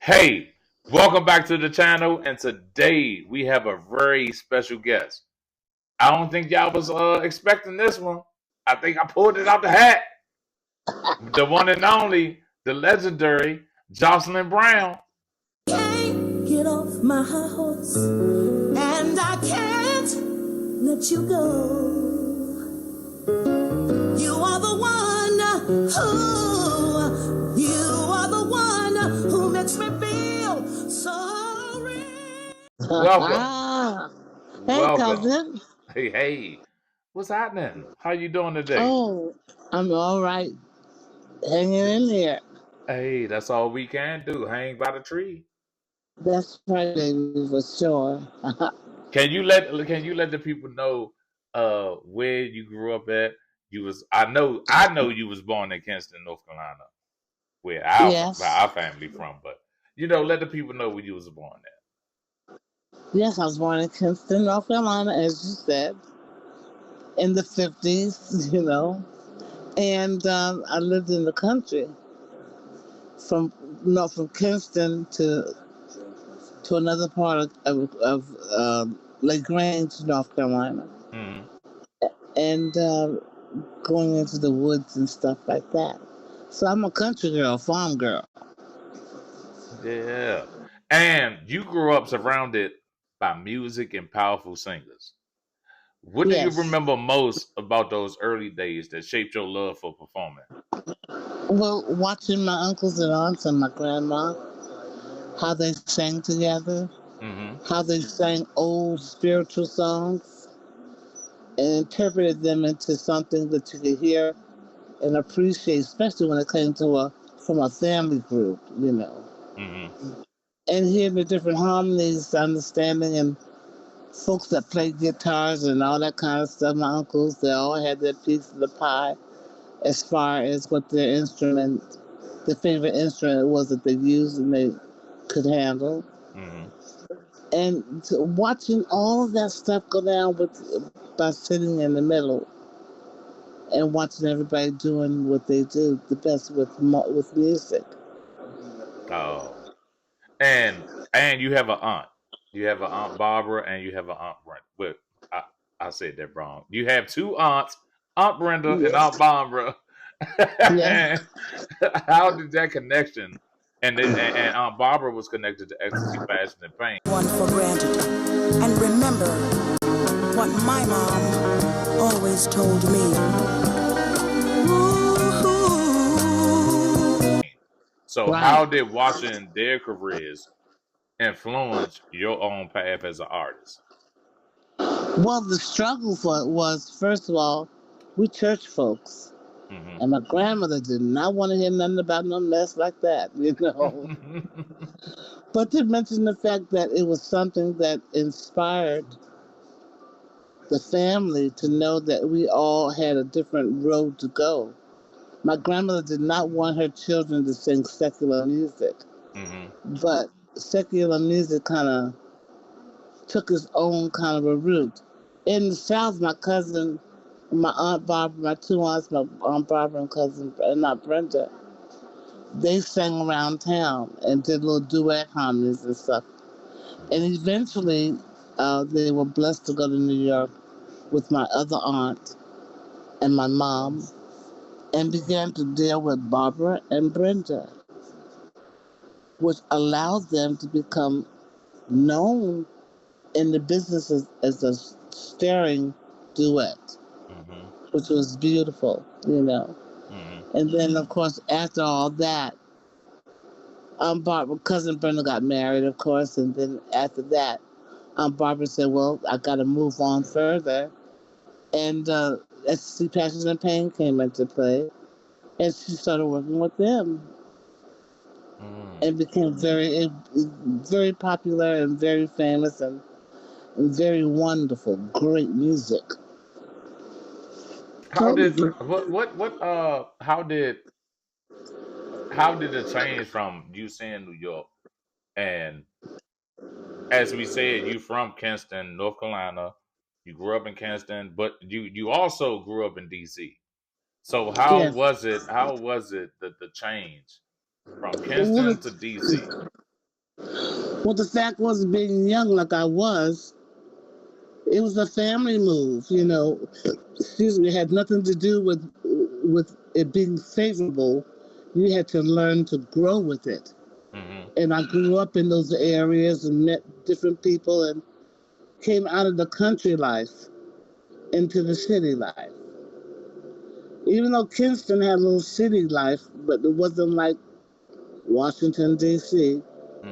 Hey, welcome back to the channel, and today we have a very special guest. I don't think y'all was expecting this one. I think I pulled it out the hat. The one and only, the legendary Jocelyn Brown. Can't get off my high horse, and I can't let you go. You are the one who makes me feel so real. Welcome. Hey, Welcome. cousin. Hey. What's happening? How you doing today? Oh, I'm all right. Hanging in here. Hey, that's all we can do. Hang by the tree. That's right, baby, for sure. Can you let the people know where you grew up at? I know you was born in Kinston, North Carolina, where our family from, but let the people know where you was born at. Yes, I was born in Kinston, North Carolina, as you said, in the 50s, and I lived in the country from Kinston to another part of Lake Grange, North Carolina, and going into the woods and stuff like that. So I'm a country girl, farm girl. Yeah, and you grew up surrounded by music and powerful singers. What do you remember most about those early days that shaped your love for performing? Well, watching my uncles and aunts and my grandma, how they sang together, how they sang old spiritual songs and interpreted them into something that you could hear and appreciate, especially when it came from a family group, And hearing the different harmonies, understanding, and folks that played guitars and all that kind of stuff. My uncles, they all had their piece of the pie as far as what their favorite instrument was that they used and they could handle. And watching all of that stuff go down by sitting in the middle and watching everybody doing what they do the best with music. Oh, and you have an aunt. You have an Aunt Barbara and you have an Aunt Brenda. Well, I said that wrong. You have two aunts, Aunt Brenda and Aunt Barbara. How did that connection? And Aunt Barbara was connected to ecstasy, passion, and pain. One for granted, and remember what my mom always told me. So how did watching their careers influence your own path as an artist? Well, the struggle for it was, first of all, we church folks. And my grandmother did not want to hear nothing about no mess like that, But to mention the fact that it was something that inspired the family to know that we all had a different road to go. My grandmother did not want her children to sing secular music. But secular music kind of took its own kind of a route. In the South, my cousin, my Aunt Barbara, my two aunts, my Aunt Barbara and cousin, not Brenda, they sang around town and did little duet harmonies and stuff. And eventually, they were blessed to go to New York with my other aunt and my mom and began to deal with Barbara and Brenda, which allowed them to become known in the business as a starring duet, which was beautiful, And then, of course, after all that, cousin Brenda got married, of course, and then after that, Barbara said, well, I got to move on further. And Ecstasy, Passion, and Pain came into play, and she started working with them. And became very, very popular and very famous and very wonderful, great music. How did it change from you seeing New York, and as we said, you from Kinston, North Carolina, you grew up in Kinston, but you also grew up in DC. So how was it the change from Kinston to DC? Well, the fact was, being young like I was, it was a family move, you know. Excuse me, it had nothing to do with it being favorable. You had to learn to grow with it. Mm-hmm. And I grew up in those areas and met different people and came out of the country life into the city life. Even though Kingston had a little city life, but it wasn't like Washington, D.C.,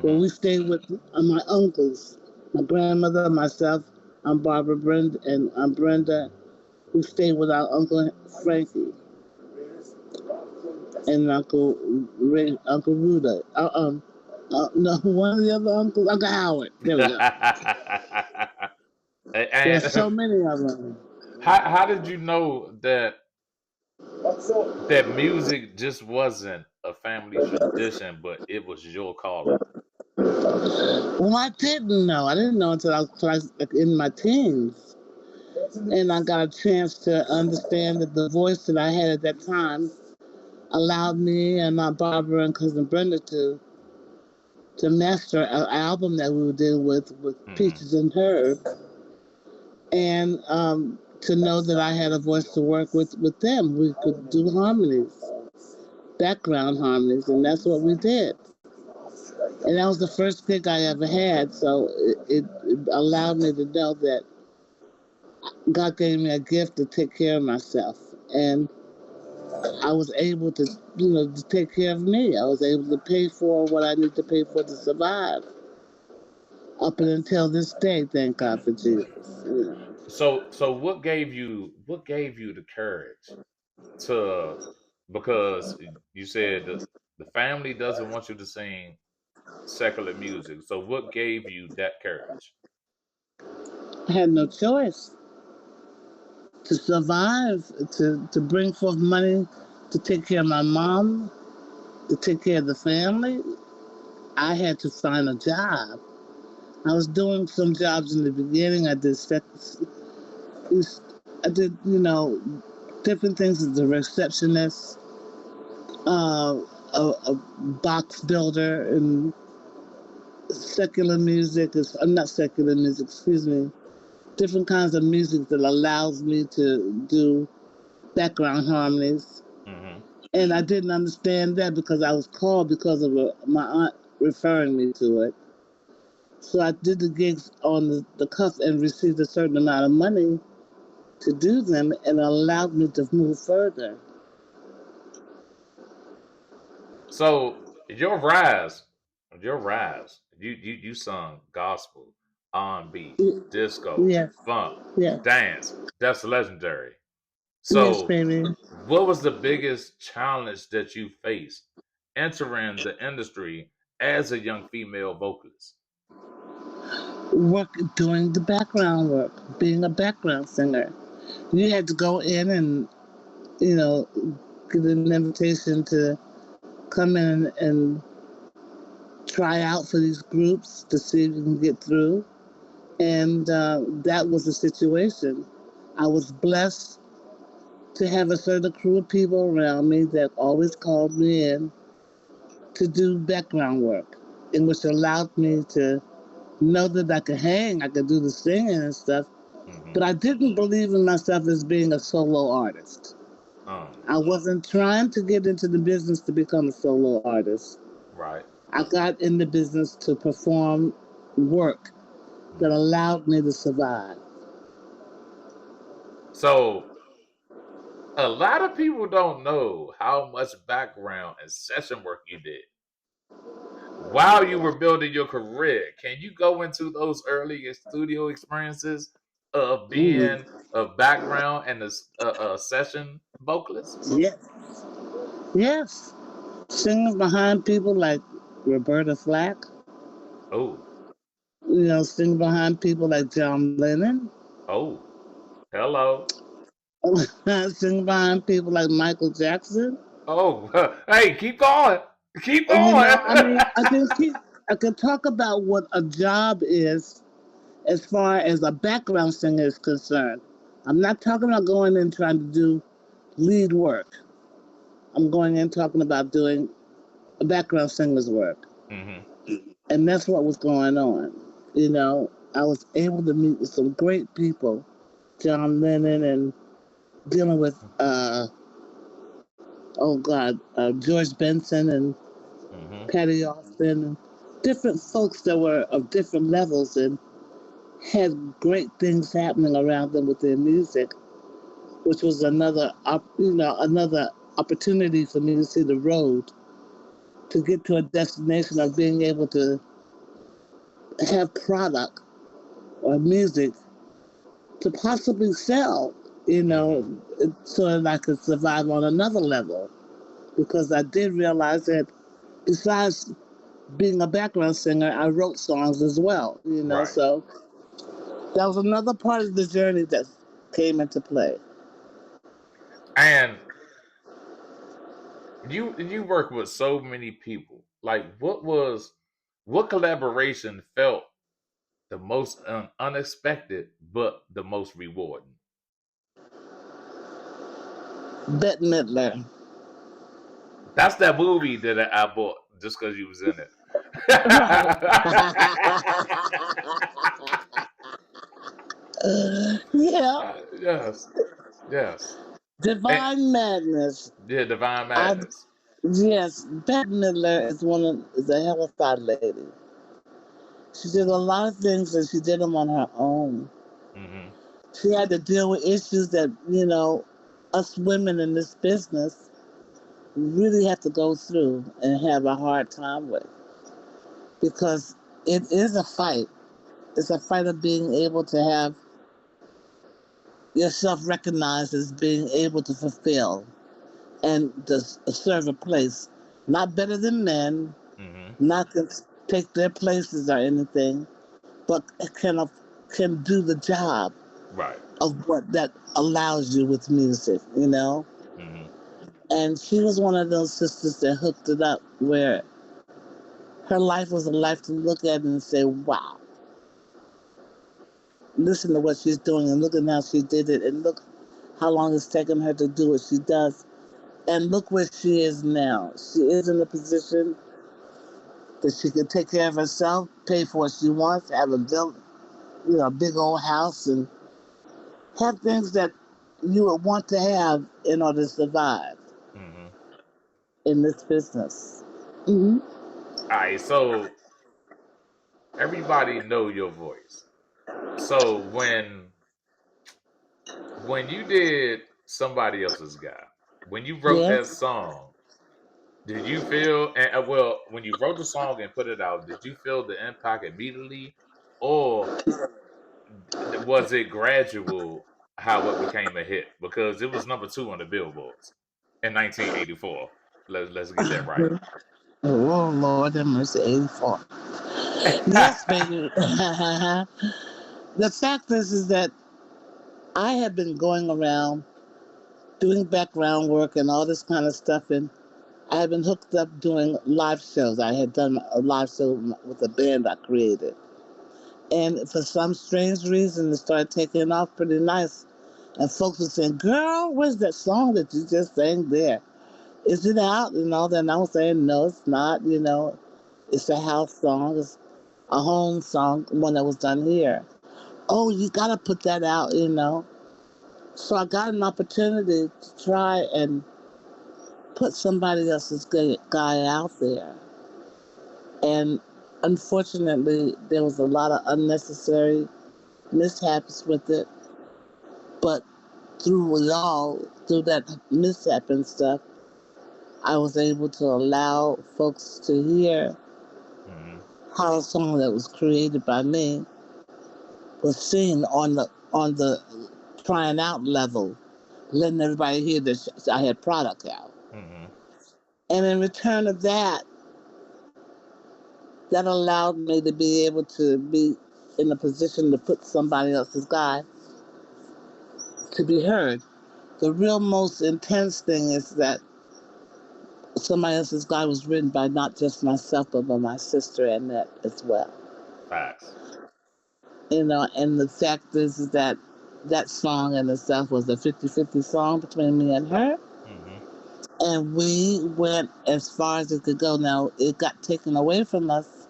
where Mm-hmm. we stayed with my uncles, my grandmother, myself, I'm Barbara Brenda, and I'm Brenda. We stayed with our Uncle Frankie and Uncle Ruda. No, one of the other uncles, Uncle Howard. There we go. There's And so many of them. how did you know that music just wasn't a family tradition, but it was your calling? Well, I didn't know. I didn't know until I was like, in my teens. And I got a chance to understand that the voice that I had at that time allowed me and my Barbara and cousin Brenda to master an album that we were doing with Mm-hmm. Peaches and Herb, and to know that I had a voice to work with them. We could do harmonies, background harmonies, and that's what we did. And that was the first gig I ever had, so it allowed me to know that God gave me a gift to take care of myself. And I was able to, to take care of me. I was able to pay for what I need to pay for to survive. Up and until this day, thank God for Jesus. So what gave you the courage to, because you said the family doesn't want you to sing secular music. So what gave you that courage? I had no choice to survive, to bring forth money, to take care of my mom, to take care of the family. I had to find a job. I was doing some jobs in the beginning. I did, different things as a receptionist, a box builder, and secular music. Not secular music, excuse me. Different kinds of music that allows me to do background harmonies. Mm-hmm. And I didn't understand that because I was called because of my aunt referring me to it. So I did the gigs on the cuff and received a certain amount of money to do them, and allowed me to move further. So your rise, you sung gospel, R&B, disco, Yes, funk, yes, dance. That's legendary. yes, So baby. what was the biggest challenge that you faced entering the industry as a young female vocalist? Doing the background work, being a background singer. You had to go in and, you know, get an invitation to come in and try out for these groups to see if you can get through. And that was the situation. I was blessed to have a certain crew of people around me that always called me in to do background work, in which allowed me to know that I could hang, I could do the singing and stuff. Hmm. But I didn't believe in myself as being a solo artist. Um, I wasn't trying to get into the business to become a solo artist. right. I got in the business to perform work that Hmm. allowed me to survive. So a lot of people don't know how much background and session work you did while you were building your career. Can you go into those early studio experiences of Mm. being a background and a session vocalist? Yes, yes. Singing behind people like Roberta Flack, Oh, singing behind people like John Lennon, oh, hello. singing behind people like Michael Jackson. Oh, hey, keep going. Keep And going. I mean, I can talk about what a job is as far as a background singer is concerned. I'm not talking about going in trying to do lead work. I'm going in talking about doing a background singer's work. Hmm. And that's what was going on. You know, I was able to meet with some great people, John Lennon, and dealing with, George Benson and Mm-hmm. Patty Austin, and different folks that were of different levels and had great things happening around them with their music, which was another opportunity for me to see the road to get to a destination of being able to have product or music to possibly sell, Mm-hmm. so that I could survive on another level. Because I did realize that besides being a background singer, I wrote songs as well, Right. so that was another part of the journey that came into play. And you work with so many people. Like, what collaboration felt the most unexpected, but the most rewarding? Bette Midler. That's that movie that I bought just because you was in it. Right. Yeah. Yes, yes. And, Divine Madness. yeah, Divine I Madness. Yes, Bette Midler is a hell of a lady. She did a lot of things and she did them on her own. Hmm. She had to deal with issues that, us women in this business really have to go through and have a hard time with. Because it is a fight. It's a fight of being able to have yourself recognized as being able to fulfill and to serve a place. Not better than men, Hmm. not to take their places or anything, but can do the job Right. of what that allows you with music. Hmm. And she was one of those sisters that hooked it up where her life was a life to look at and say, wow, listen to what she's doing and look at how she did it and look how long it's taken her to do what she does. And look where she is now. She is in a position that she can take care of herself, pay for what she wants, have a big old house, and have things that you would want to have in order to survive Hmm. in this business. Hmm. All right. So everybody know your voice. So when you did somebody else's guy, when you wrote that Yes. song, did you feel and well when you wrote the song and put it out? Did you feel the impact immediately, or was it gradual? How it became a hit because it was number two on the billboards in 1984. Let's get that right. Oh, Lord have mercy, 84. Yes, baby. The fact is that I have been going around doing background work and all this kind of stuff, and I have been hooked up doing live shows. I had done a live show with a band I created. And for some strange reason, it started taking off pretty nice. And folks were saying, girl, where's that song that you just sang there? Is it out? Then I was saying, no, it's not. It's a house song. It's a home song, one that was done here. Oh, you got to put that out. So I got an opportunity to try and put somebody else's guy out there. And unfortunately, there was a lot of unnecessary mishaps with it. But through that mishap and stuff, I was able to allow folks to hear Hmm. how a song that was created by me was seen on the trying out level, letting everybody hear that I had product out. Hmm. And in return of that, that allowed me to be able to be in a position to put somebody else's guy to be heard. The real most intense thing is that somebody else's guy was written by not just myself, but by my sister Annette as well. Facts. And the fact is that that song in itself was a 50-50 song between me and her. Hmm. And we went as far as it could go. Now, it got taken away from us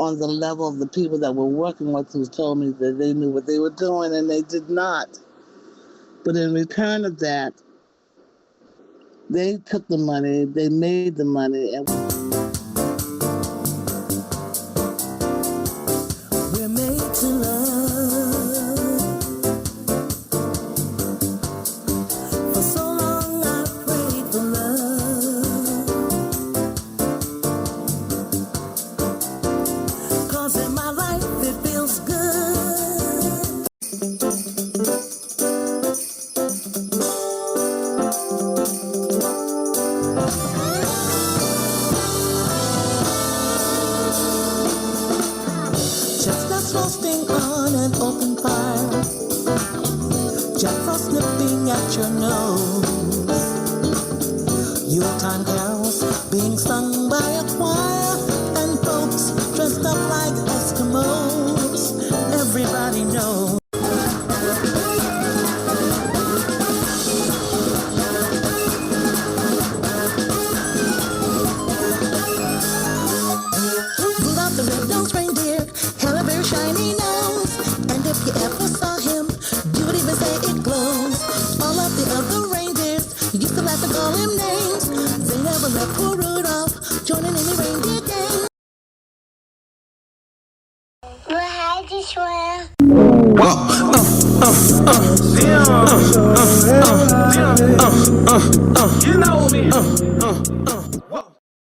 on the level of the people that were working with, who told me that they knew what they were doing, and they did not. But in return of that, they took the money, they made the money, and we're made to love. For so long I prayed for love, 'cause in my life it feels good. Chestnuts roasting on an open fire, Jack Frost nipping at your nose, Yuletime carols being sung by a choir, and folks dressed up like Eskimos. Everybody knows. Rudolph the red-nosed reindeer had a very shiny nose, and if you ever saw him, you would even say it glows. All of the other reindeers used to laugh and call him names. They never let poor Rudolph joining any reindeer game. Well, hi, Jocelyn. You know me.